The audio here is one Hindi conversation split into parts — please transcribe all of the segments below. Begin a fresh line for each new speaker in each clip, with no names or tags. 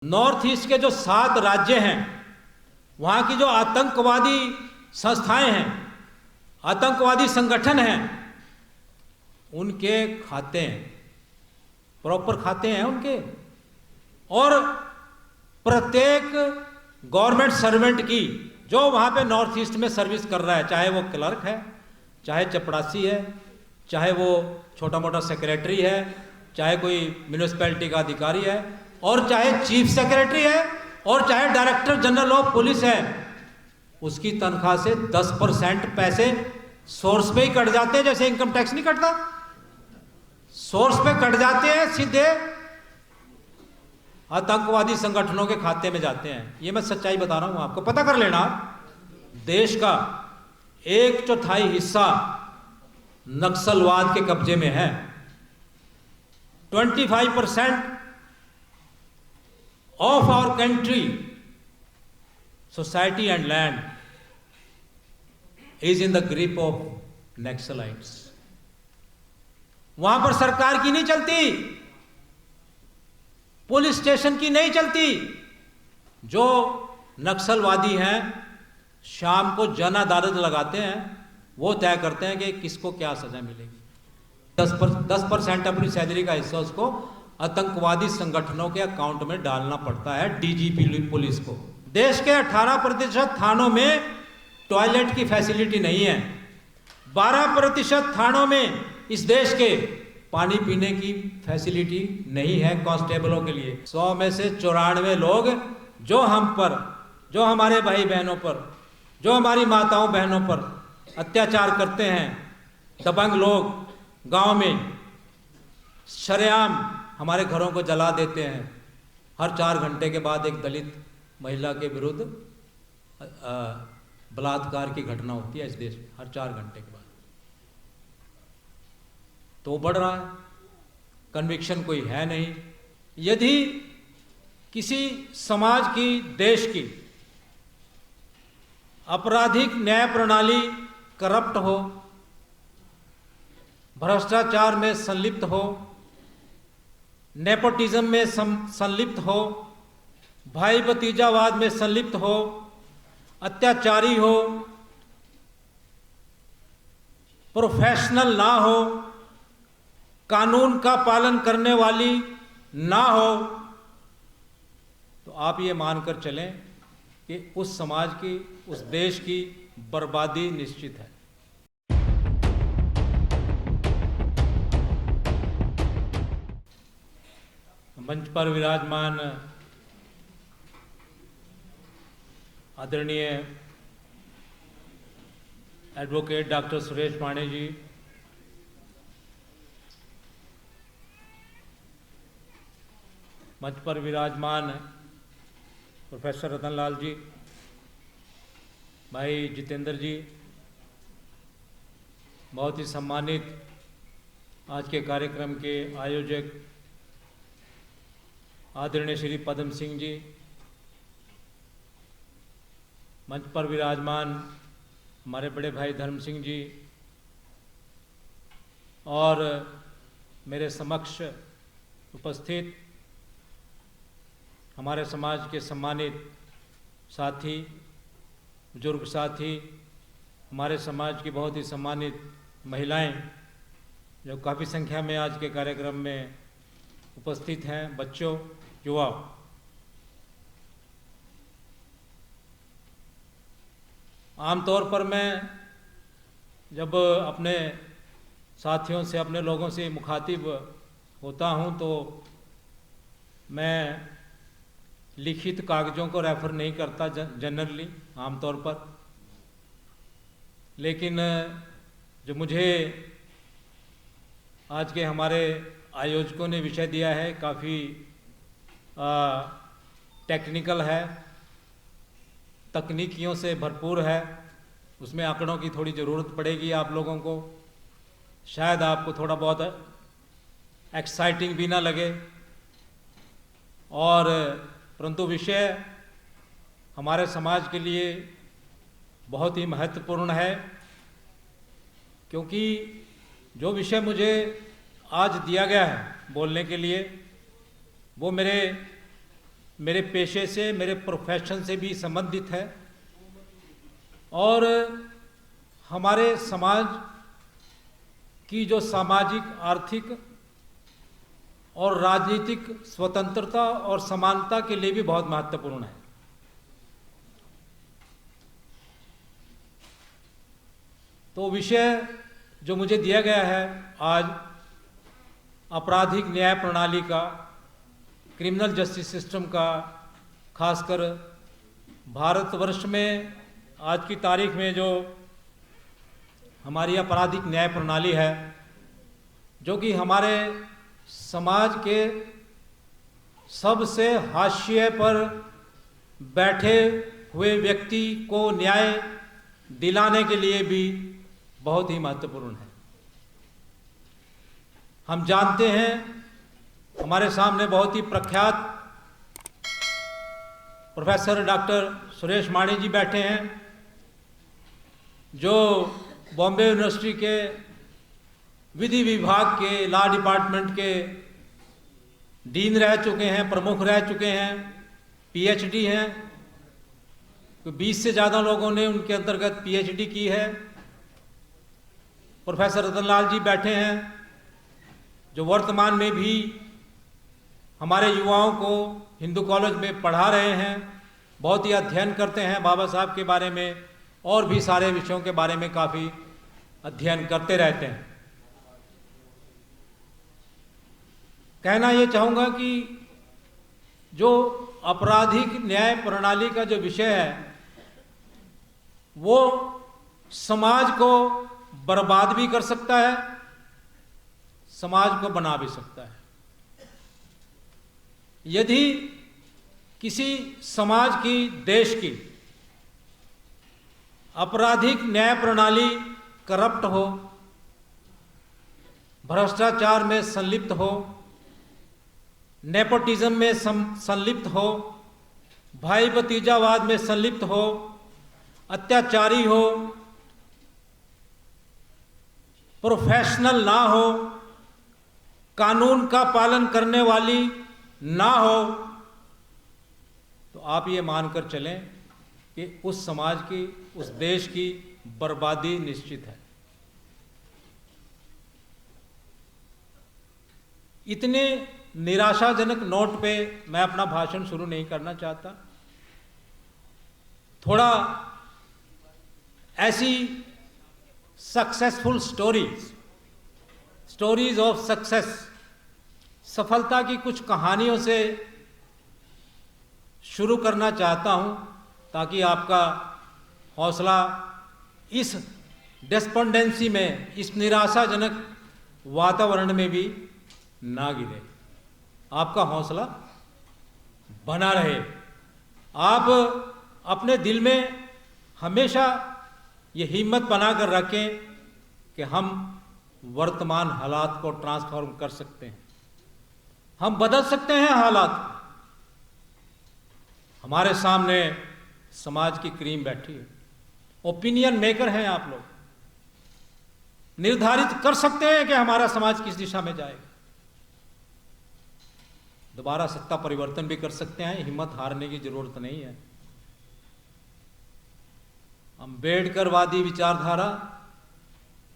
नॉर्थ ईस्ट के जो 7 राज्य हैं, वहां की जो आतंकवादी संस्थाएं हैं, आतंकवादी संगठन हैं, उनके खाते हैं, प्रॉपर खाते हैं उनके। और प्रत्येक गवर्नमेंट सर्वेंट की जो वहां पे नॉर्थ ईस्ट में सर्विस कर रहा है, चाहे वो क्लर्क है, चाहे चपड़ासी है, चाहे वो छोटा मोटा सेक्रेटरी है, चाहे कोई म्यूनिसिपैलिटी का अधिकारी है, और चाहे चीफ सेक्रेटरी है, और चाहे डायरेक्टर जनरल ऑफ पुलिस है, उसकी तनख्वाह से 10% पैसे सोर्स पे ही कट जाते हैं। जैसे इनकम टैक्स नहीं कटता, सोर्स पे कट जाते हैं, सीधे आतंकवादी संगठनों के खाते में जाते हैं। ये मैं सच्चाई बता रहा हूं, आपको पता कर लेना। देश का 1/4 हिस्सा नक्सलवाद के कब्जे में है। 25% of our country, society and land is in the grip of Naxalites. वहां पर सरकार की नहीं चलती, पुलिस स्टेशन की नहीं चलती। जो नक्सलवादी हैं शाम को जन अदालत लगाते हैं, वो तय करते हैं कि किसको क्या सजा मिलेगी। 10% अपनी सैलरी का हिस्सा उसको आतंकवादी संगठनों के अकाउंट में डालना पड़ता है, डीजीपी पुलिस को। देश के 18% थानों में टॉयलेट की फैसिलिटी नहीं है। 12% थानों में इस देश के पानी पीने की फैसिलिटी नहीं है कांस्टेबलों के लिए। 100 में से 94 लोग जो हम पर, जो हमारे भाई बहनों पर, जो हमारी माताओं बहनों पर अत्याचार करते हैं, दबंग लोग गांव में शरेआम हमारे घरों को जला देते हैं। हर 4 घंटे के बाद एक दलित महिला के विरुद्ध बलात्कार की घटना होती है इस देश में, हर 4 घंटे के बाद। तो बढ़ रहा है, कन्विक्शन कोई है नहीं। यदि किसी समाज की, देश की आपराधिक न्याय प्रणाली करप्ट हो, भ्रष्टाचार में संलिप्त हो, नेपोटिज्म में संलिप्त हो, भाई भतीजावाद में संलिप्त हो, अत्याचारी हो, प्रोफेशनल ना हो, कानून का पालन करने वाली ना हो, तो आप ये मानकर चलें कि उस समाज की, उस देश की बर्बादी निश्चित है। मंच पर विराजमान आदरणीय एडवोकेट डॉक्टर सुरेश पांडे जी, मंच पर विराजमान प्रोफेसर रतन लाल जी, भाई जितेंद्र जी, बहुत ही सम्मानित आज के कार्यक्रम के आयोजक आदरणीय श्री पद्म सिंह जी, मंच पर विराजमान हमारे बड़े भाई धर्म सिंह जी, और मेरे समक्ष उपस्थित हमारे समाज के सम्मानित साथी, बुजुर्ग साथी, हमारे समाज की बहुत ही सम्मानित महिलाएं जो काफ़ी संख्या में आज के कार्यक्रम में उपस्थित हैं, बच्चों, युवा। आमतौर पर मैं जब अपने साथियों से, अपने लोगों से मुखातिब होता हूं, तो मैं लिखित कागज़ों को रेफ़र नहीं करता जनरली, आमतौर पर। लेकिन जो मुझे आज के हमारे आयोजकों ने विषय दिया है, काफ़ी टेक्निकल है, तकनीकियों से भरपूर है, उसमें आंकड़ों की थोड़ी ज़रूरत पड़ेगी आप लोगों को। शायद आपको थोड़ा बहुत एक्साइटिंग भी ना लगे, और परंतु विषय हमारे समाज के लिए बहुत ही महत्वपूर्ण है, क्योंकि जो विषय मुझे आज दिया गया है बोलने के लिए, वो मेरे मेरे पेशे से, मेरे प्रोफेशन से भी संबंधित है और हमारे समाज की जो सामाजिक, आर्थिक और राजनीतिक स्वतंत्रता और समानता के लिए भी बहुत महत्वपूर्ण है। तो विषय जो मुझे दिया गया है आज, आपराधिक न्याय प्रणाली का, क्रिमिनल जस्टिस सिस्टम का, खासकर भारतवर्ष में आज की तारीख में जो हमारी आपराधिक न्याय प्रणाली है, जो कि हमारे समाज के सबसे हाशिए पर बैठे हुए व्यक्ति को न्याय दिलाने के लिए भी बहुत ही महत्वपूर्ण है। हम जानते हैं, हमारे सामने बहुत ही प्रख्यात प्रोफेसर डॉक्टर सुरेश माणी जी बैठे हैं, जो बॉम्बे यूनिवर्सिटी के विधि विभाग के लॉ डिपार्टमेंट के डीन रह चुके हैं, प्रमुख रह चुके हैं, पीएचडी हैं। तो 20 से ज़्यादा लोगों ने उनके अंतर्गत पीएचडी की है। प्रोफेसर रतनलाल जी बैठे हैं, जो वर्तमान में भी हमारे युवाओं को हिंदू कॉलेज में पढ़ा रहे हैं, बहुत ही अध्ययन करते हैं बाबा साहब के बारे में और भी सारे विषयों के बारे में काफ़ी अध्ययन करते रहते हैं। कहना ये चाहूँगा कि जो आपराधिक न्याय प्रणाली का जो विषय है, वो समाज को बर्बाद भी कर सकता है, समाज को बना भी सकता है। यदि किसी समाज की, देश की आपराधिक न्याय प्रणाली करप्ट हो, भ्रष्टाचार में संलिप्त हो, नेपोटिज्म में संलिप्त हो, भाई भतीजावाद में संलिप्त हो, अत्याचारी हो, प्रोफेशनल ना हो, कानून का पालन करने वाली ना हो, तो आप ये मानकर चलें कि उस समाज की, उस देश की बर्बादी निश्चित है। इतने निराशाजनक नोट पे मैं अपना भाषण शुरू नहीं करना चाहता। थोड़ा ऐसी सक्सेसफुल स्टोरीज ऑफ सक्सेस, सफलता की कुछ कहानियों से शुरू करना चाहता हूं, ताकि आपका हौसला इस डेस्पेंडेंसी में, इस निराशाजनक वातावरण में भी ना गिरे, आपका हौसला बना रहे। आप अपने दिल में हमेशा ये हिम्मत बनाकर रखें कि हम वर्तमान हालात को ट्रांसफॉर्म कर सकते हैं, हम बदल सकते हैं हालात। हमारे सामने समाज की क्रीम बैठी है, ओपिनियन मेकर हैं आप लोग, निर्धारित कर सकते हैं कि हमारा समाज किस दिशा में जाएगा। दोबारा सत्ता परिवर्तन भी कर सकते हैं, हिम्मत हारने की जरूरत नहीं है। अम्बेडकरवादी विचारधारा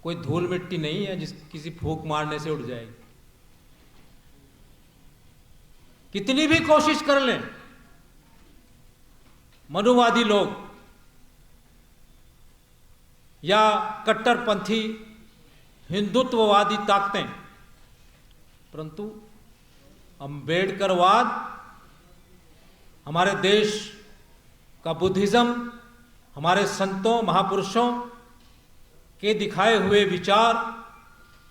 कोई धूल मिट्टी नहीं है जिस किसी फूंक मारने से उड़ जाएगी। कितनी भी कोशिश कर लें मनुवादी लोग या कट्टरपंथी हिंदुत्ववादी ताकतें, परंतु अम्बेडकरवाद, हमारे देश का बुद्धिज्म, हमारे संतों महापुरुषों के दिखाए हुए विचार,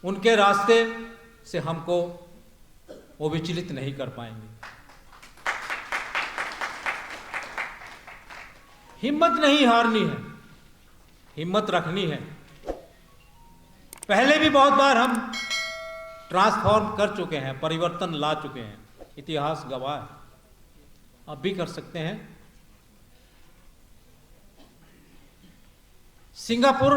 उनके रास्ते से हमको वो विचलित नहीं कर पाएंगे। हिम्मत नहीं हारनी है, हिम्मत रखनी है। पहले भी बहुत बार हम ट्रांसफॉर्म कर चुके हैं, परिवर्तन ला चुके हैं, इतिहास गवाह है। अब भी कर सकते हैं। सिंगापुर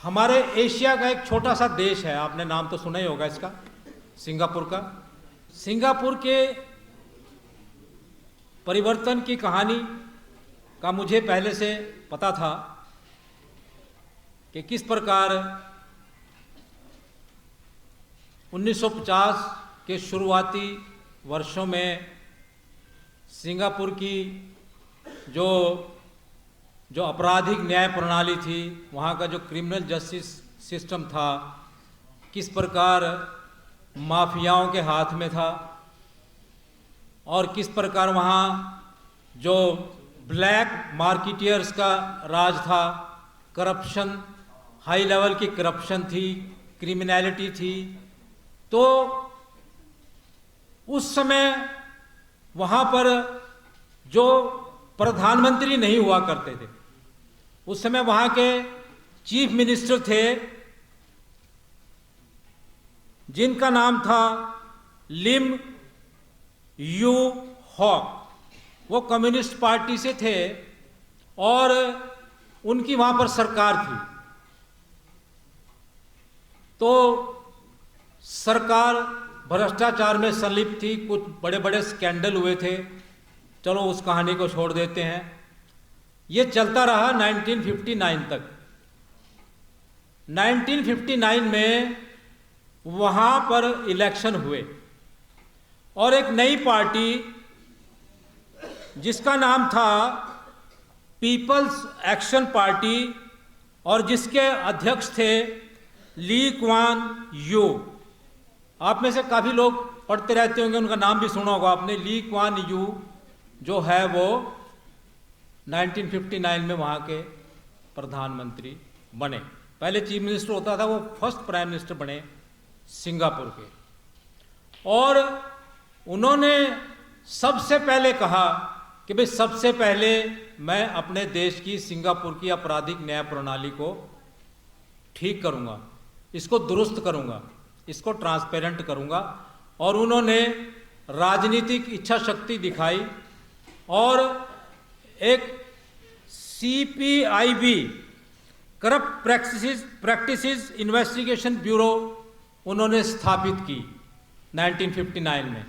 हमारे एशिया का एक छोटा सा देश है, आपने नाम तो सुना ही होगा इसका, सिंगापुर का। सिंगापुर के परिवर्तन की कहानी का मुझे पहले से पता था कि किस प्रकार 1950 के शुरुआती वर्षों में सिंगापुर की जो आपराधिक न्याय प्रणाली थी, वहाँ का जो क्रिमिनल जस्टिस सिस्टम था, किस प्रकार माफियाओं के हाथ में था और किस प्रकार वहाँ जो ब्लैक मार्केटियर्स का राज था, करप्शन, हाई लेवल की करप्शन थी, क्रिमिनैलिटी थी। तो उस समय वहाँ पर जो प्रधानमंत्री नहीं हुआ करते थे, उस समय वहाँ के चीफ मिनिस्टर थे जिनका नाम था लिम यू हॉक। वो कम्युनिस्ट पार्टी से थे और उनकी वहाँ पर सरकार थी। तो सरकार भ्रष्टाचार में संलिप्त थी, कुछ बड़े बड़े स्कैंडल हुए थे। चलो उस कहानी को छोड़ देते हैं। ये चलता रहा 1959 तक। 1959 में वहाँ पर इलेक्शन हुए और एक नई पार्टी जिसका नाम था पीपल्स एक्शन पार्टी और जिसके अध्यक्ष थे ली क्वान यू। आप में से काफ़ी लोग पढ़ते रहते होंगे, उनका नाम भी सुना होगा आपने। ली क्वान यू जो है वो 1959 में वहाँ के प्रधानमंत्री बने। पहले चीफ मिनिस्टर होता था, वो फर्स्ट प्राइम मिनिस्टर बने सिंगापुर के। और उन्होंने सबसे पहले कहा कि भाई सबसे पहले मैं अपने देश की सिंगापुर की आपराधिक न्याय प्रणाली को ठीक करूँगा, इसको दुरुस्त करूँगा, इसको ट्रांसपेरेंट करूँगा। और उन्होंने राजनीतिक इच्छा शक्ति दिखाई और एक CPIB corrupt practices investigation bureau उन्होंने स्थापित की 1959 में।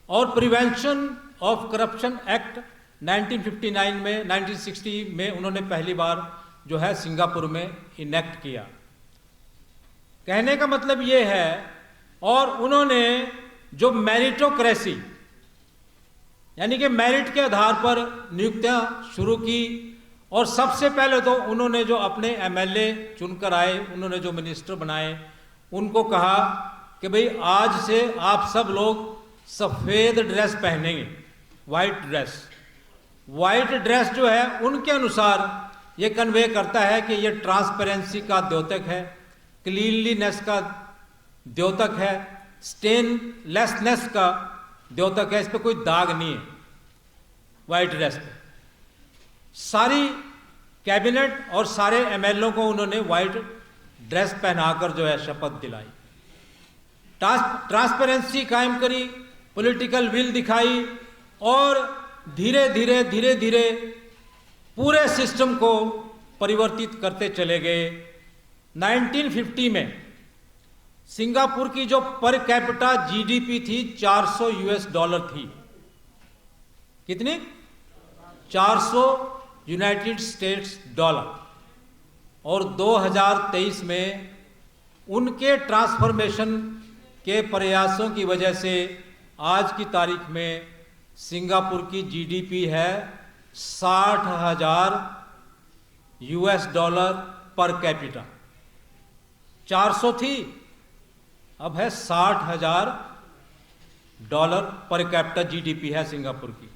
और प्रिवेंशन ऑफ करप्शन एक्ट 1959 में 1960 में उन्होंने पहली बार जो है सिंगापुर में इनेक्ट किया। कहने का मतलब ये है, और उन्होंने जो मेरिटोक्रेसी यानी कि मेरिट के आधार पर नियुक्तियां शुरू की। और सबसे पहले तो उन्होंने जो अपने MLA चुनकर आए, उन्होंने जो मिनिस्टर बनाए, उनको कहा कि भाई आज से आप सब लोग सफ़ेद ड्रेस पहनेंगे, वाइट ड्रेस। वाइट ड्रेस जो है उनके अनुसार ये कन्वे करता है कि ये ट्रांसपेरेंसी का द्योतक है, क्लीनलीनेस का द्योतक है, स्टेनलेसनेस का द्योतक है, इस पर कोई दाग नहीं है वाइट ड्रेस पे। सारी कैबिनेट और सारे MLA को उन्होंने वाइट ड्रेस पहनाकर जो है शपथ दिलाई, ट्रांसपेरेंसी कायम करी, पॉलिटिकल विल दिखाई और धीरे धीरे पूरे सिस्टम को परिवर्तित करते चले गए। 1950 में सिंगापुर की जो पर कैपिटा GDP थी $400 थी। कितनी? 400 यूनाइटेड स्टेट्स डॉलर। और 2023 में उनके ट्रांसफॉर्मेशन के प्रयासों की वजह से आज की तारीख में सिंगापुर की GDP है $60,000 पर कैपिटा। 400 थी, अब है $60,000 पर कैपिटा GDP है सिंगापुर की।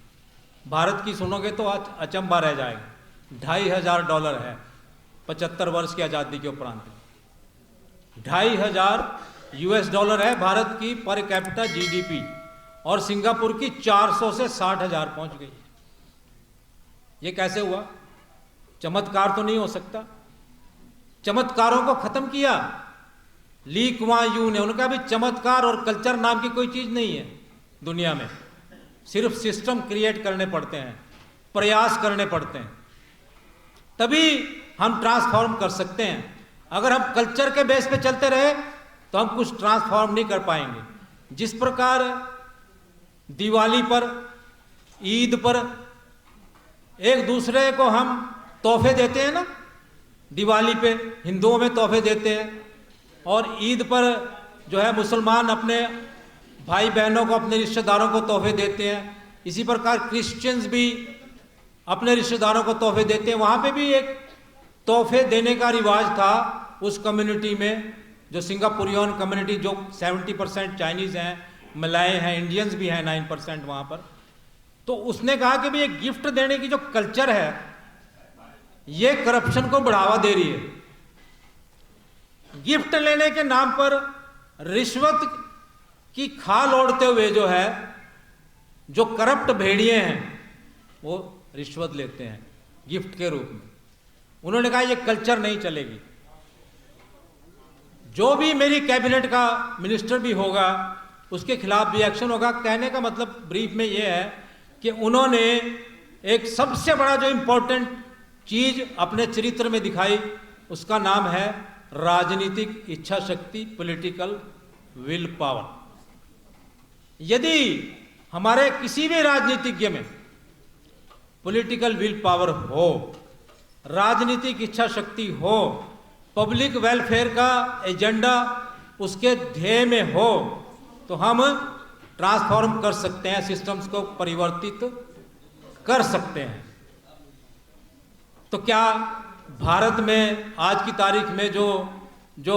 भारत की सुनोगे तो आज अचंभा रह जाएगा, $2,500 है 75 वर्ष की आज़ादी के उपरांत। $2,500 है भारत की पर कैपिटा GDP और सिंगापुर की 400 से 60,000 पहुंच गई। ये कैसे हुआ? चमत्कार तो नहीं हो सकता। चमत्कारों को खत्म किया ली कुआं यू ने। उनका भी चमत्कार और कल्चर नाम की कोई चीज नहीं है दुनिया में। सिर्फ सिस्टम क्रिएट करने पड़ते हैं, प्रयास करने पड़ते हैं, तभी हम ट्रांसफॉर्म कर सकते हैं। अगर हम कल्चर के बेस पे चलते रहे तो हम कुछ ट्रांसफॉर्म नहीं कर पाएंगे। जिस प्रकार दिवाली पर ईद पर एक दूसरे को हम तोहफे देते हैं ना, दिवाली पे हिंदुओं में तोहफे देते हैं, और ईद पर जो है मुसलमान अपने भाई बहनों को, अपने रिश्तेदारों को तोहफे देते हैं। इसी प्रकार क्रिश्चियंस भी अपने रिश्तेदारों को तोहफे देते हैं। वहाँ पे भी एक तोहफे देने का रिवाज था उस कम्युनिटी में, जो सिंगापुरियन कम्युनिटी, जो 70% चाइनीज़ हैं, मलाय हैं, इंडियंस भी हैं 9% वहाँ पर। तो उसने कहा कि भाई ये गिफ्ट देने की जो कल्चर है ये करप्शन को बढ़ावा दे रही है। गिफ्ट लेने के नाम पर रिश्वत की खाल ओढ़ते हुए जो है, जो करप्ट भेड़िए हैं वो रिश्वत लेते हैं गिफ्ट के रूप में। उन्होंने कहा ये कल्चर नहीं चलेगी। जो भी मेरी कैबिनेट का मिनिस्टर भी होगा उसके खिलाफ भी एक्शन होगा। कहने का मतलब ब्रीफ में ये है कि उन्होंने एक सबसे बड़ा जो इंपॉर्टेंट चीज अपने चरित्र में दिखाई, उसका नाम है राजनीतिक इच्छा शक्ति, पॉलिटिकल विल पावर। यदि हमारे किसी भी राजनीतिज्ञ में पॉलिटिकल विल पावर हो, राजनीतिक इच्छा शक्ति हो, पब्लिक वेलफेयर का एजेंडा उसके ध्येय में हो, तो हम ट्रांसफॉर्म कर सकते हैं, सिस्टम्स को परिवर्तित कर सकते हैं। तो क्या भारत में आज की तारीख में जो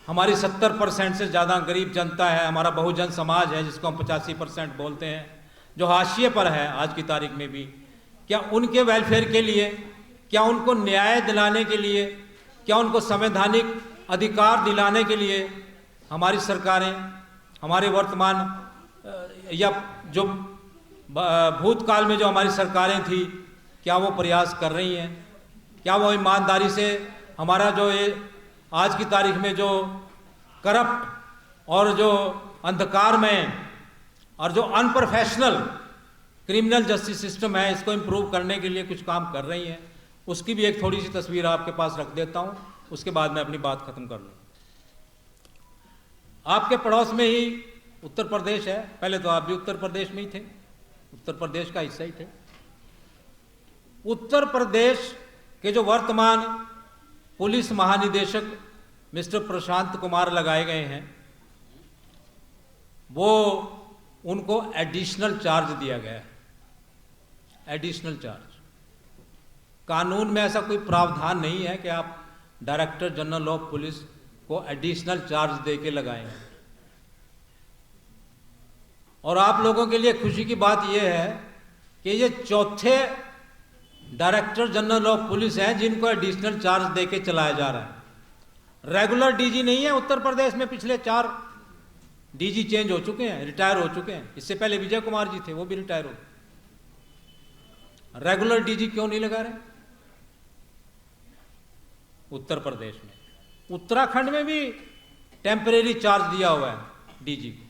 हमारी 70% से ज़्यादा गरीब जनता है, हमारा बहुजन समाज है जिसको हम 85% बोलते हैं, जो हाशिए पर है आज की तारीख में भी, क्या उनके वेलफेयर के लिए, क्या उनको न्याय दिलाने के लिए, क्या उनको संवैधानिक अधिकार दिलाने के लिए हमारी सरकारें, हमारे वर्तमान या जो भूतकाल में जो हमारी सरकारें थी, क्या वो प्रयास कर रही हैं? क्या वो ईमानदारी से हमारा जो ये आज की तारीख में जो करप्ट और जो अंधकार में और जो अनप्रोफेशनल क्रिमिनल जस्टिस सिस्टम है, इसको इम्प्रूव करने के लिए कुछ काम कर रही हैं? उसकी भी एक थोड़ी सी तस्वीर आपके पास रख देता हूँ, उसके बाद मैं अपनी बात खत्म कर लूँ। आपके पड़ोस में ही उत्तर प्रदेश है। पहले तो आप भी उत्तर प्रदेश में ही थे, उत्तर प्रदेश का हिस्सा ही थे। उत्तर प्रदेश के जो वर्तमान पुलिस महानिदेशक मिस्टर प्रशांत कुमार लगाए गए हैं, वो उनको एडिशनल चार्ज दिया गया है। एडिशनल चार्ज, कानून में ऐसा कोई प्रावधान नहीं है कि आप डायरेक्टर जनरल ऑफ पुलिस को एडिशनल चार्ज देके लगाएंगे। और आप लोगों के लिए खुशी की बात यह है कि ये चौथे डायरेक्टर जनरल ऑफ पुलिस हैं जिनको एडिशनल चार्ज देके चलाया जा रहा है। रेगुलर डीजी नहीं है उत्तर प्रदेश में। पिछले 4 डीजी चेंज हो चुके हैं, रिटायर हो चुके हैं। इससे पहले विजय कुमार जी थे, वो भी रिटायर हो। रेगुलर डीजी क्यों नहीं लगा रहे उत्तर प्रदेश में? उत्तराखंड में भी टेम्परेरी चार्ज दिया हुआ है डीजी को।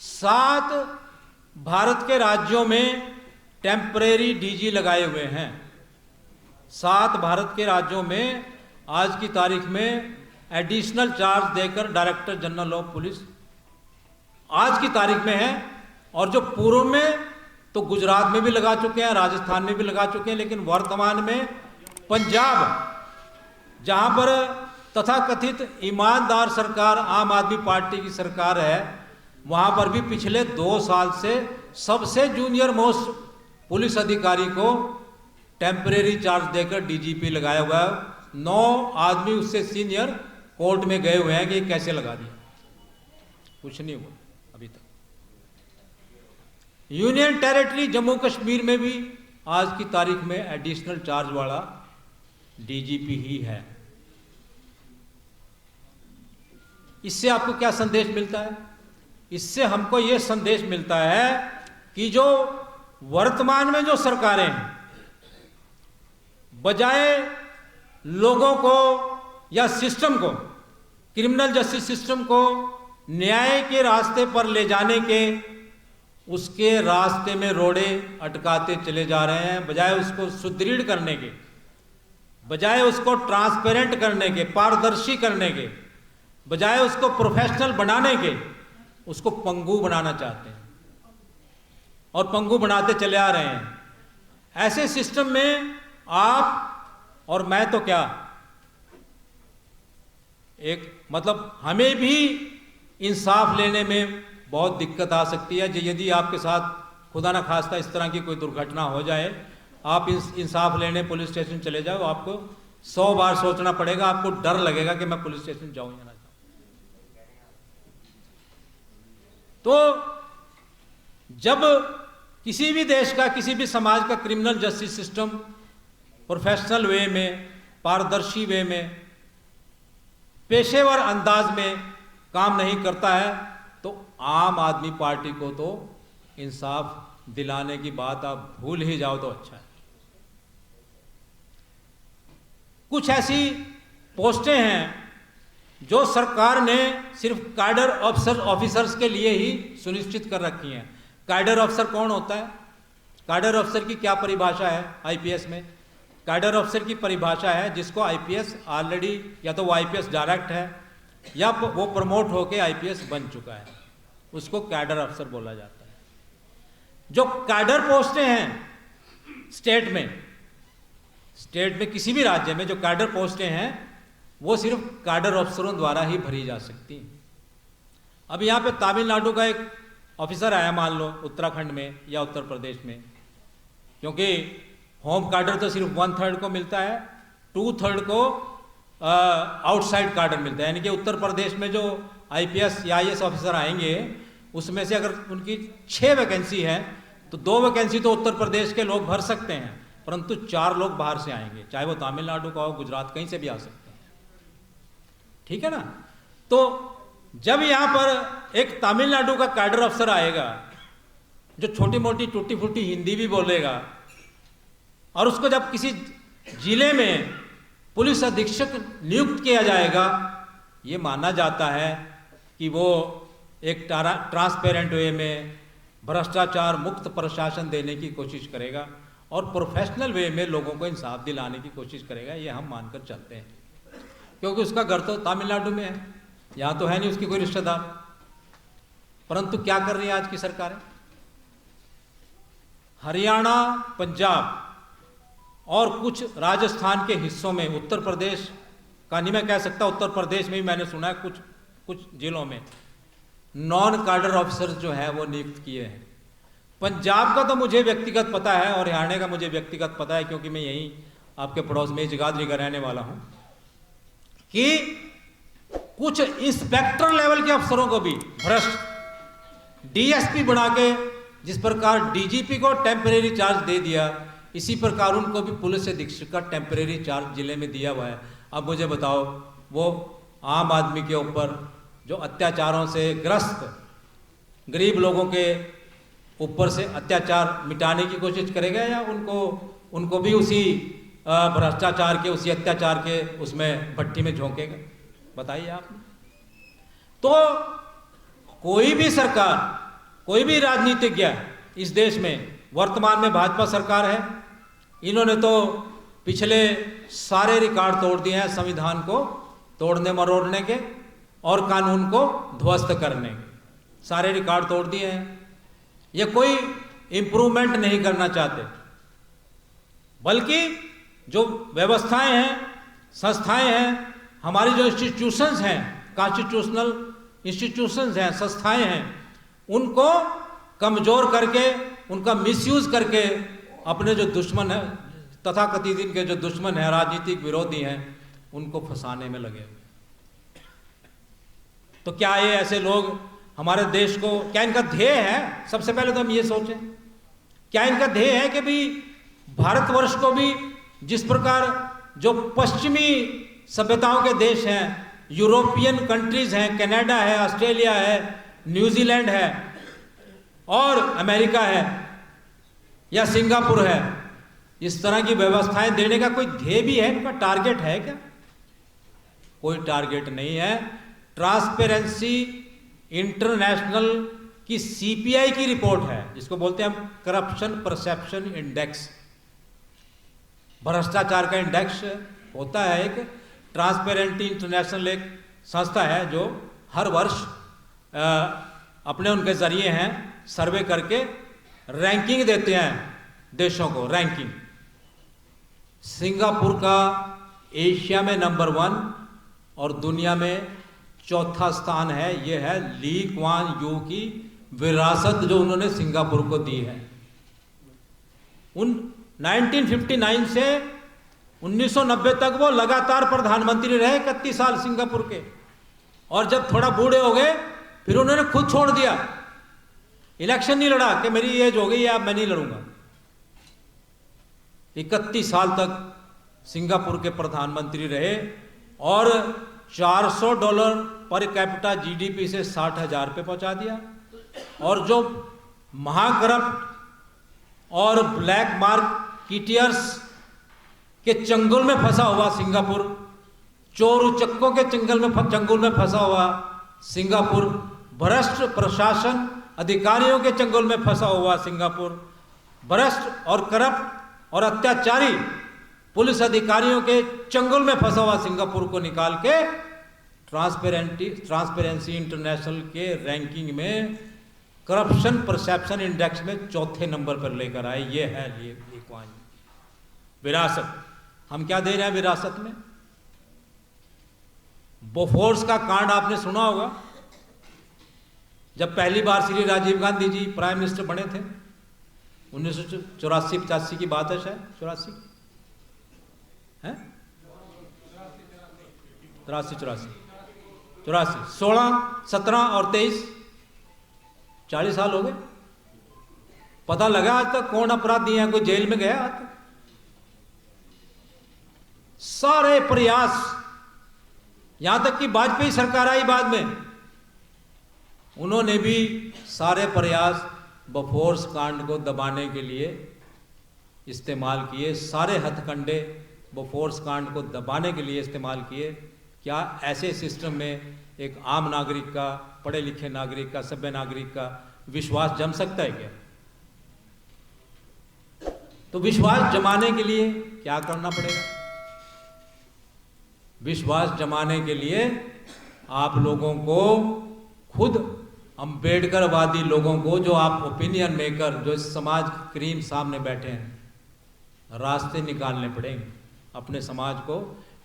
7 भारत के राज्यों में टेम्परेरी डीजी लगाए हुए हैं। 7 भारत के राज्यों में आज की तारीख में एडिशनल चार्ज देकर डायरेक्टर जनरल ऑफ पुलिस आज की तारीख में है। और जो पूर्व में तो गुजरात में भी लगा चुके हैं, राजस्थान में भी लगा चुके हैं, लेकिन वर्तमान में पंजाब, जहां पर तथाकथित ईमानदार सरकार आम आदमी पार्टी की सरकार है, वहां पर भी पिछले 2 साल से सबसे जूनियर मोस्ट पुलिस अधिकारी को टेम्परेरी चार्ज देकर डीजीपी लगाया हुआ है। 9 आदमी उससे सीनियर कोर्ट में गए हुए हैं कि कैसे लगा दिया, कुछ नहीं हुआ अभी तक। यूनियन टेरिटरी जम्मू कश्मीर में भी आज की तारीख में एडिशनल चार्ज वाला डीजीपी ही है। इससे आपको क्या संदेश मिलता है? इससे हमको यह संदेश मिलता है कि जो वर्तमान में जो सरकारें हैं, बजाय लोगों को या सिस्टम को, क्रिमिनल जस्टिस सिस्टम को न्याय के रास्ते पर ले जाने के, उसके रास्ते में रोड़े अटकाते चले जा रहे हैं। बजाय उसको सुदृढ़ करने के, बजाय उसको ट्रांसपेरेंट करने के, पारदर्शी करने के, बजाय उसको प्रोफेशनल बनाने के, उसको पंगु बनाना चाहते हैं। और पंगु बनाते चले आ रहे हैं। ऐसे सिस्टम में आप और मैं तो क्या, एक मतलब हमें भी इंसाफ लेने में बहुत दिक्कत आ सकती है। यदि आपके साथ खुदा ना खास्ता इस तरह की कोई दुर्घटना हो जाए, आप इंसाफ लेने पुलिस स्टेशन चले जाओ, आपको 100 बार सोचना पड़ेगा, आपको डर लगेगा कि मैं पुलिस स्टेशन जाऊं या ना जाऊं। तो जब किसी भी देश का, किसी भी समाज का criminal justice system professional way में, पारदर्शी वे में, पेशेवर अंदाज में काम नहीं करता है, तो आम आदमी पार्टी को तो इंसाफ दिलाने की बात आप भूल ही जाओ तो अच्छा है। कुछ ऐसी पोस्टें हैं जो सरकार ने सिर्फ कैडर ऑफिसर्स के लिए ही सुनिश्चित कर रखी हैं। कैडर ऑफिसर कौन होता है? कैडर ऑफिसर की क्या परिभाषा है आईपीएस में? कैडर ऑफिसर की परिभाषा है जिसको आईपीएस ऑलरेडी, या तो वो आईपीएस डायरेक्ट है या वो प्रमोट होकर आईपीएस बन चुका है, उसको कैडर ऑफिसर बोला जाता है। जो कैडर पोस्टें हैं स्टेट में किसी भी राज्य में जो कैडर पोस्टें हैं, वो सिर्फ कैडर अफसरों द्वारा ही भरी जा सकती हैं। अब यहाँ पे तमिलनाडु का एक ऑफिसर आया, मान लो उत्तराखंड में या उत्तर प्रदेश में, क्योंकि होम कैडर तो सिर्फ 1/3 को मिलता है, 2/3 को आउटसाइड कैडर मिलता है। यानी कि उत्तर प्रदेश में जो आईपीएस या आईएएस ऑफिसर आएंगे, उसमें से अगर उनकी 6 वैकेंसी है तो 2 वैकेंसी तो उत्तर प्रदेश के लोग भर सकते हैं, परंतु 4 लोग बाहर से आएंगे, चाहे वो तमिलनाडु का हो, गुजरात, कहीं से भी आ सकते हैं। ठीक है ना? तो जब यहां पर एक तमिलनाडु का कैडर अफसर आएगा जो छोटी मोटी टूटी फूटी हिंदी भी बोलेगा, और उसको जब किसी जिले में पुलिस अधीक्षक नियुक्त किया जाएगा, ये माना जाता है कि वो एक ट्रांसपेरेंट वे में भ्रष्टाचार मुक्त प्रशासन देने की कोशिश करेगा और प्रोफेशनल वे में लोगों को इंसाफ दिलाने की कोशिश करेगा। ये हम मानकर चलते हैं, क्योंकि उसका घर तो तमिलनाडु में है, यहाँ तो है नहीं उसकी कोई रिश्तेदार। परंतु क्या कर रही है आज की सरकारें? हरियाणा, पंजाब और कुछ राजस्थान के हिस्सों में, उत्तर प्रदेश का नहीं मैं कह सकता, उत्तर प्रदेश में भी मैंने सुना है कुछ जिलों में नॉन कैडर ऑफिसर्स जो है वो नियुक्त किए हैं। पंजाब का तो मुझे व्यक्तिगत पता है और हरियाणा का मुझे व्यक्तिगत पता है, क्योंकि मैं यहीं आपके पड़ोस में जगाधरी का रहने वाला हूं, कि कुछ इंस्पेक्टर लेवल के अफसरों को भी भ्रष्ट डीएसपी बना के, जिस प्रकार डीजीपी को टेम्परेरी चार्ज दे दिया, इसी प्रकार उनको भी पुलिस अधीक्षक का टेम्परेरी चार्ज जिले में दिया हुआ है। अब मुझे बताओ, वो आम आदमी के ऊपर जो अत्याचारों से ग्रस्त गरीब लोगों के ऊपर से अत्याचार मिटाने की कोशिश करेगा, या उनको भी उसी भ्रष्टाचार के, उसी अत्याचार के उसमें भट्टी में झोंकेगा? बताइए आप। तो कोई भी सरकार, कोई भी राजनीतिज्ञ इस देश में, वर्तमान में भाजपा सरकार है, इन्होंने तो पिछले सारे रिकॉर्ड तोड़ दिए हैं संविधान को तोड़ने मरोड़ने के और कानून को ध्वस्त करने के, सारे रिकॉर्ड तोड़ दिए हैं। ये कोई इंप्रूवमेंट नहीं करना चाहते, बल्कि जो व्यवस्थाएं हैं, संस्थाएं हैं, हमारी जो इंस्टीट्यूशंस हैं, कॉन्स्टिट्यूशनल इंस्टीट्यूशंस हैं, संस्थाएं हैं, उनको कमजोर करके, उनका मिसयूज करके अपने जो दुश्मन है, तथाकथित इनके जो दुश्मन है, राजनीतिक विरोधी हैं, उनको फंसाने में लगे। तो क्या ये ऐसे लोग हमारे देश को, क्या इनका ध्येय है? सबसे पहले तो हम ये सोचें, क्या इनका ध्येय है कि भी भारतवर्ष को भी जिस प्रकार जो पश्चिमी सभ्यताओं के देश हैं, यूरोपियन कंट्रीज हैं, कनाडा है, ऑस्ट्रेलिया है, न्यूजीलैंड है और अमेरिका है या सिंगापुर है, इस तरह की व्यवस्थाएं देने का कोई ध्येय भी है? इनका टारगेट है क्या? कोई टारगेट नहीं है। ट्रांसपेरेंसी इंटरनेशनल की सीपीआई की रिपोर्ट है, जिसको बोलते हैं हम करप्शन परसेप्शन इंडेक्स, भ्रष्टाचार का इंडेक्स होता है। एक ट्रांसपेरेंसी इंटरनेशनल एक संस्था है जो हर वर्ष अपने उनके जरिए हैं सर्वे करके रैंकिंग देते हैं देशों को, रैंकिंग। सिंगापुर का एशिया में नंबर 1 और दुनिया में चौथा स्थान है। यह है ली क्वान यू की विरासत जो उन्होंने सिंगापुर को दी है। 1959 से 1990 तक वो लगातार प्रधानमंत्री रहे, 31 साल सिंगापुर के। और जब थोड़ा बूढ़े हो गए फिर उन्होंने खुद छोड़ दिया, इलेक्शन नहीं लड़ा कि मेरी एज हो गई है अब मैं नहीं लड़ूंगा। 31 साल तक सिंगापुर के प्रधानमंत्री रहे और $400 पर कैपिटा जीडीपी से 60,000 पे पहुंचा दिया। और जो महाकरप्ट और ब्लैक मार्केटियर्स के चंगुल में फंसा हुआ सिंगापुर, चोर उचक्कों के चंगुल में फंसा हुआ सिंगापुर, भ्रष्ट प्रशासन अधिकारियों के चंगुल में फंसा हुआ सिंगापुर, भ्रष्ट और करप्ट और अत्याचारी पुलिस अधिकारियों के चंगुल में फंसा हुआ सिंगापुर को निकाल के ट्रांसपेरेंसी इंटरनेशनल के रैंकिंग में करप्शन परसेप्शन इंडेक्स में 4थे नंबर पर लेकर आए। ये है ली क्वान यू। विरासत हम क्या दे रहे हैं विरासत में? बोफोर्स का कांड आपने सुना होगा। जब पहली बार श्री राजीव गांधी जी प्राइम मिनिस्टर बने थे, 1984-85 की बात है, शायद 84 है, 84 16, 17 और 23 40 साल हो गए। पता लगा आज तक कौन अपराधी है, कोई जेल में गया आज तक? सारे प्रयास, यहां तक कि वाजपेयी सरकार आई बाद में, उन्होंने भी सारे प्रयास बोफोर्स कांड को दबाने के लिए इस्तेमाल किए। सारे हथकंडे बोफोर्स कांड को दबाने के लिए इस्तेमाल किए। क्या ऐसे सिस्टम में एक आम नागरिक का, पढ़े लिखे नागरिक का, सभ्य नागरिक का विश्वास जम सकता है क्या? तो विश्वास जमाने के लिए क्या करना पड़ेगा? विश्वास जमाने के लिए आप लोगों को, खुद अम्बेडकरवादी लोगों को, जो आप ओपिनियन मेकर, जो इस समाज क्रीम सामने बैठे हैं, रास्ते निकालने पड़ेंगे अपने समाज को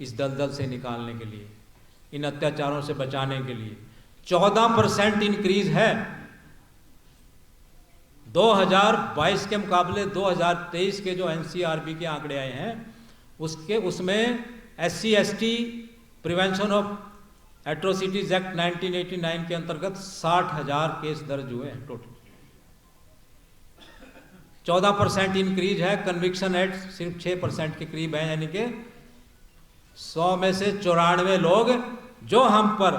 इस दलदल से निकालने के लिए, इन अत्याचारों से बचाने के लिए। 14% इंक्रीज है 2022 के मुकाबले। 2023 के जो एनसीआरबी के आंकड़े आए हैं उसमें SC/ST prevention of atrocities act 1989 के अंतर्गत 60,000 केस दर्ज हुए हैं टोटल। 14% इंक्रीज है। कन्विक्शन रेट सिर्फ 6% के करीब है, यानी कि 100 में से 94 लोग जो हम पर,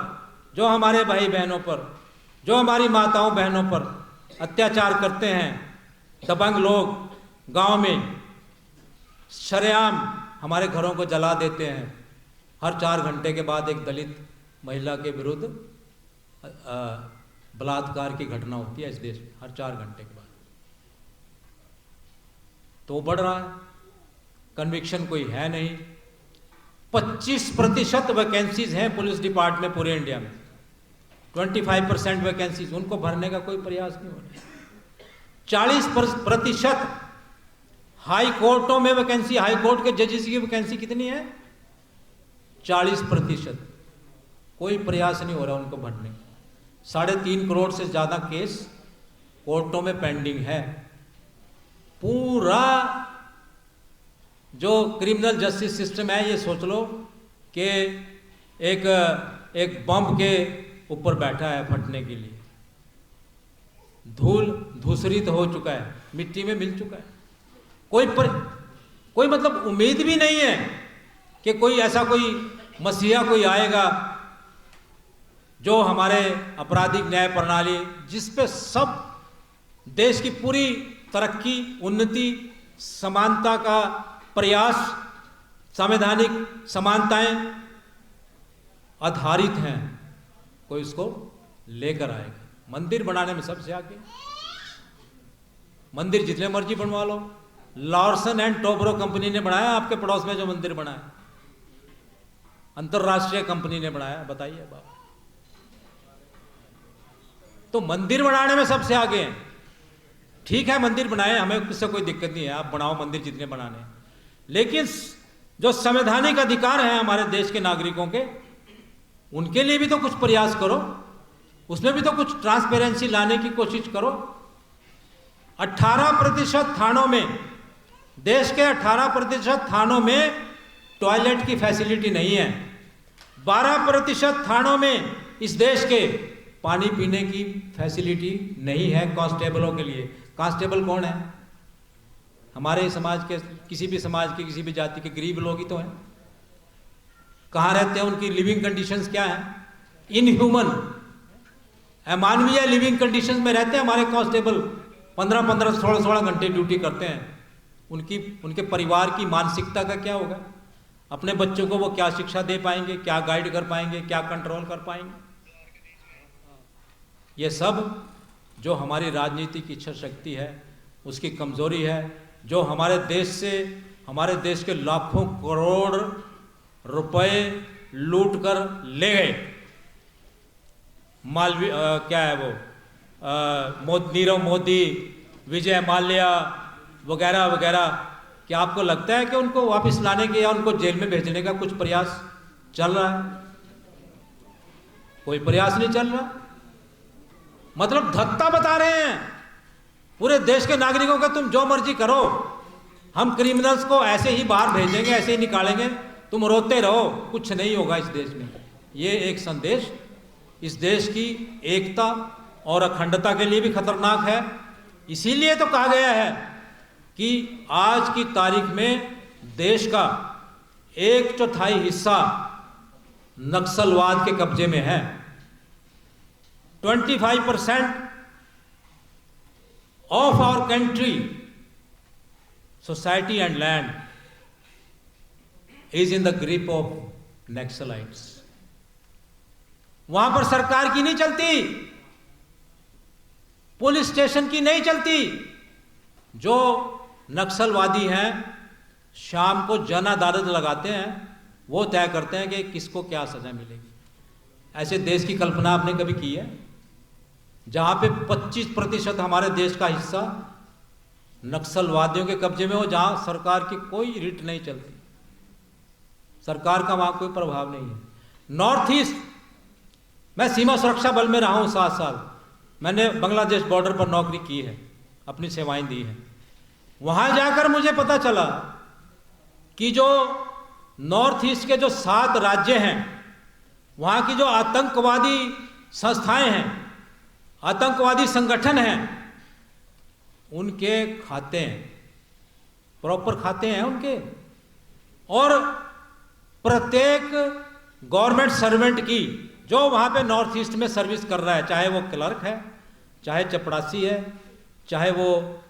जो हमारे भाई बहनों पर, जो हमारी माताओं बहनों पर अत्याचार करते हैं, दबंग लोग गांव में शरेआम हमारे घरों को जला देते हैं। हर 4 घंटे के बाद एक दलित महिला के विरुद्ध बलात्कार की घटना होती है इस देश में, हर 4 घंटे के बाद। तो बढ़ रहा है, कन्विक्शन कोई है नहीं। 25% वैकेंसीज हैं पुलिस डिपार्टमेंट में पूरे इंडिया में। 25% वैकेंसीज, उनको भरने का कोई प्रयास नहीं हो रहा। 40% हाई कोर्टों में वैकेंसी, हाई कोर्ट के जजेस की वैकेंसी कितनी है? 40%। कोई प्रयास नहीं हो रहा उनको भरने का। 3.5 करोड़ से ज्यादा केस कोर्टों में पेंडिंग है। पूरा जो क्रिमिनल जस्टिस सिस्टम है, ये सोच लो कि एक बम के ऊपर बैठा है फटने के लिए। धूसरित हो चुका है, मिट्टी में मिल चुका है। कोई मतलब उम्मीद भी नहीं है कि कोई ऐसा कोई मसीहा कोई आएगा जो हमारे आपराधिक न्याय प्रणाली, जिस पे सब देश की पूरी तरक्की, उन्नति, समानता का प्रयास, संवैधानिक समानताएं आधारित हैं, कोई इसको लेकर आएगा। मंदिर बनाने में सबसे आगे, मंदिर जितने मर्जी बनवा लो। लॉर्सन एंड टोब्रो कंपनी ने बनाया आपके पड़ोस में जो मंदिर बनाया, अंतरराष्ट्रीय कंपनी ने बनाया, बताइए बाबा। तो मंदिर बनाने में सबसे आगे हैं। ठीक है मंदिर बनाए, हमें किससे कोई दिक्कत नहीं है, आप बनाओ मंदिर जितने बनाने हैं, लेकिन जो संवैधानिक अधिकार हैं हमारे देश के नागरिकों के, उनके लिए भी तो कुछ प्रयास करो, उसमें भी तो कुछ ट्रांसपेरेंसी लाने की कोशिश करो। 18% थानों में, देश के 18% थानों में टॉयलेट की फैसिलिटी नहीं है। 12% थानों में इस देश के पानी पीने की फैसिलिटी नहीं है कांस्टेबलों के लिए। कांस्टेबल कौन है? हमारे समाज के, किसी भी समाज के, किसी भी जाति के गरीब लोग ही तो हैं। कहाँ रहते हैं, उनकी लिविंग कंडीशंस क्या है? इनह्यूमन, अमानवीय लिविंग कंडीशंस में रहते हैं हमारे कांस्टेबल। 15-15, 16-16 घंटे ड्यूटी करते हैं। उनके परिवार की मानसिकता का क्या होगा? अपने बच्चों को वो क्या शिक्षा दे पाएंगे, क्या गाइड कर पाएंगे, क्या कंट्रोल कर पाएंगे? ये सब जो हमारी राजनीति की इच्छा शक्ति है, उसकी कमजोरी है, जो हमारे देश से, हमारे देश के लाखों करोड़ रुपए लूट कर ले गए। मालवीय क्या है वो, नीरव मोदी, विजय माल्या वगैरह वगैरह, क्या आपको लगता है कि उनको वापस लाने के या उनको जेल में भेजने का कुछ प्रयास चल रहा है? कोई प्रयास नहीं चल रहा। मतलब धत्ता बता रहे हैं पूरे देश के नागरिकों का, तुम जो मर्जी करो, हम क्रिमिनल्स को ऐसे ही बाहर भेजेंगे, ऐसे ही निकालेंगे, तुम रोते रहो, कुछ नहीं होगा इस देश में। ये एक संदेश इस देश की एकता और अखंडता के लिए भी खतरनाक है। इसीलिए तो कहा गया है कि आज की तारीख में देश का 1/4 हिस्सा नक्सलवाद के कब्जे में है। 25% of our country, society and land is in the grip of Naxalites. वहां पर सरकार की नहीं चलती, पुलिस स्टेशन की नहीं चलती। जो नक्सलवादी हैं शाम को जन अदालत लगाते हैं, वो तय करते हैं कि किसको क्या सजा मिलेगी। ऐसे देश की कल्पना आपने कभी की है जहां पे 25% हमारे देश का हिस्सा नक्सलवादियों के कब्जे में हो, जहां सरकार की कोई रिट नहीं चलती, सरकार का वहां कोई प्रभाव नहीं है। नॉर्थ ईस्ट, मैं सीमा सुरक्षा बल में रहा हूं 7 साल, मैंने बांग्लादेश बॉर्डर पर नौकरी की है, अपनी सेवाएं दी हैं। वहां जाकर मुझे पता चला कि जो नॉर्थ ईस्ट के जो 7 राज्य हैं, वहां की जो आतंकवादी संस्थाएं हैं, आतंकवादी संगठन हैं, उनके खाते हैं, प्रॉपर खाते हैं उनके। और प्रत्येक गवर्नमेंट सर्वेंट की जो वहां पे नॉर्थ ईस्ट में सर्विस कर रहा है, चाहे वो क्लर्क है, चाहे चपड़ासी है, चाहे वो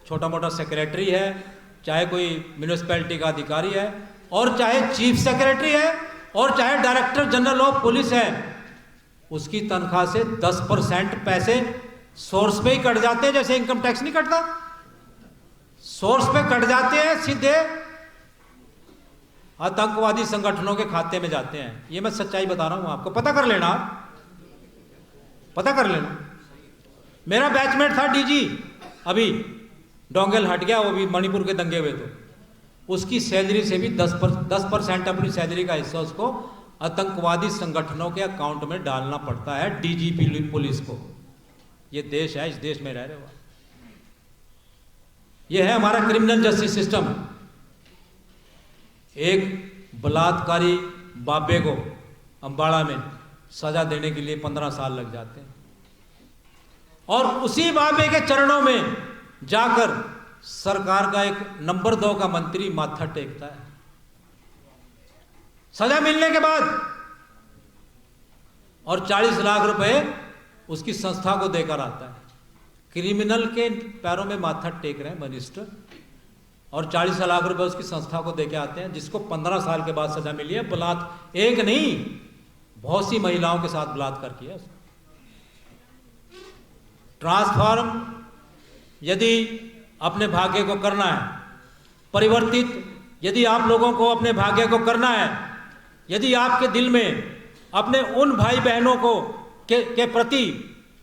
छोटा मोटा सेक्रेटरी है, चाहे कोई म्यूनिसिपैलिटी का अधिकारी है, और चाहे चीफ सेक्रेटरी है, और चाहे डायरेक्टर जनरल ऑफ पुलिस है, उसकी तनख्वाह से 10% पैसे सोर्स पे ही कट जाते हैं। जैसे इनकम टैक्स नहीं कटता, सोर्स पे कट जाते हैं, सीधे आतंकवादी संगठनों के खाते में जाते हैं। ये मैं सच्चाई बता रहा हूं आपको, पता कर लेना, आप पता कर लेना। मेरा बैचमेट था डीजी, अभी डोंगल हट गया, वो भी मणिपुर के दंगे हुए, तो उसकी सैलरी से भी 10% अपनी सैलरी का हिस्सा उसको आतंकवादी संगठनों के अकाउंट में डालना पड़ता है, डीजीपी पुलिस को। ये देश है, इस देश में रह रहे हो। ये है हमारा क्रिमिनल जस्टिस सिस्टम। एक बलात्कारी बाबे को अंबाड़ा में सजा देने के लिए 15 साल लग जाते हैं, और उसी बाबे के चरणों में जाकर सरकार का एक नंबर 2 का मंत्री माथा टेकता है सजा मिलने के बाद, और 40 लाख रुपए उसकी संस्था को देकर आता है। क्रिमिनल के पैरों में माथा टेक रहे हैं मिनिस्टर, और 40 लाख रुपए उसकी संस्था को देके आते हैं, जिसको 15 साल के बाद सजा मिली है। एक नहीं, बहुत सी महिलाओं के साथ बलात्कार किया। ट्रांसफॉर्म यदि अपने भाग्य को करना है, परिवर्तित यदि आप लोगों को अपने भाग्य को करना है, यदि आपके दिल में अपने उन भाई बहनों को के प्रति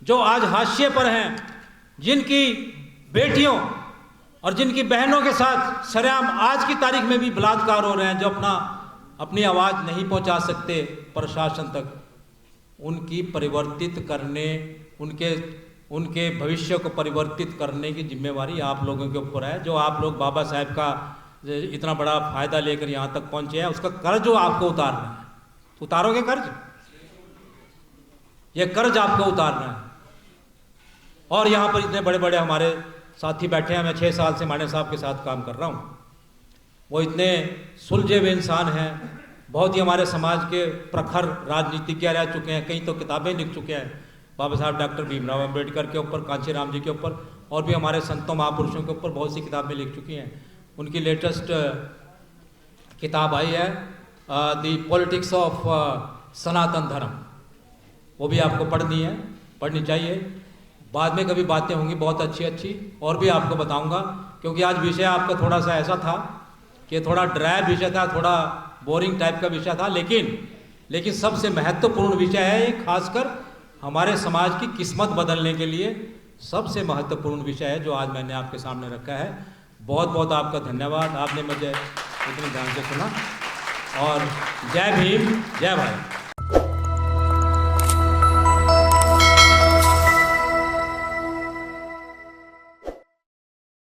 जो आज हाशिए पर हैं, जिनकी बेटियों और जिनकी बहनों के साथ सरेआम आज की तारीख में भी बलात्कार हो रहे हैं, जो अपनी आवाज़ नहीं पहुंचा सकते प्रशासन तक, उनकी परिवर्तित करने, उनके भविष्य को परिवर्तित करने की जिम्मेवारी आप लोगों के ऊपर है। जो आप लोग बाबा साहेब का इतना बड़ा फ़ायदा लेकर यहाँ तक पहुँचे हैं, उसका कर्ज जो आपको उतारना है, उतारोगे कर्ज? ये कर्ज आपको उतारना है। और यहाँ पर इतने बड़े बड़े हमारे साथी बैठे हैं, मैं 6 साल से माने साहब के साथ काम कर रहा हूँ। वो इतने सुलझे हुए इंसान हैं, बहुत ही हमारे समाज के प्रखर राजनीतिज्ञ रह चुके हैं, कई तो किताबें लिख चुके हैं बाबा साहब डॉक्टर भीमराव अम्बेडकर के ऊपर, कांशीराम जी के ऊपर, और भी हमारे संतों महापुरुषों के ऊपर बहुत सी किताबें लिख चुकी हैं। उनकी लेटेस्ट किताब आई है द पॉलिटिक्स ऑफ सनातन धर्म, वो भी आपको पढ़नी चाहिए। बाद में कभी बातें होंगी बहुत अच्छी अच्छी और भी आपको बताऊंगा, क्योंकि आज विषय आपका थोड़ा सा ऐसा था कि थोड़ा ड्राई विषय था, थोड़ा बोरिंग टाइप का विषय था, लेकिन सबसे महत्वपूर्ण विषय है ये, खासकर हमारे समाज की किस्मत बदलने के लिए सबसे महत्वपूर्ण विषय है जो आज मैंने आपके सामने रखा है। बहुत बहुत आपका धन्यवाद, आपने मुझे इतने ध्यान से सुना। और जय भीम, जय भारत।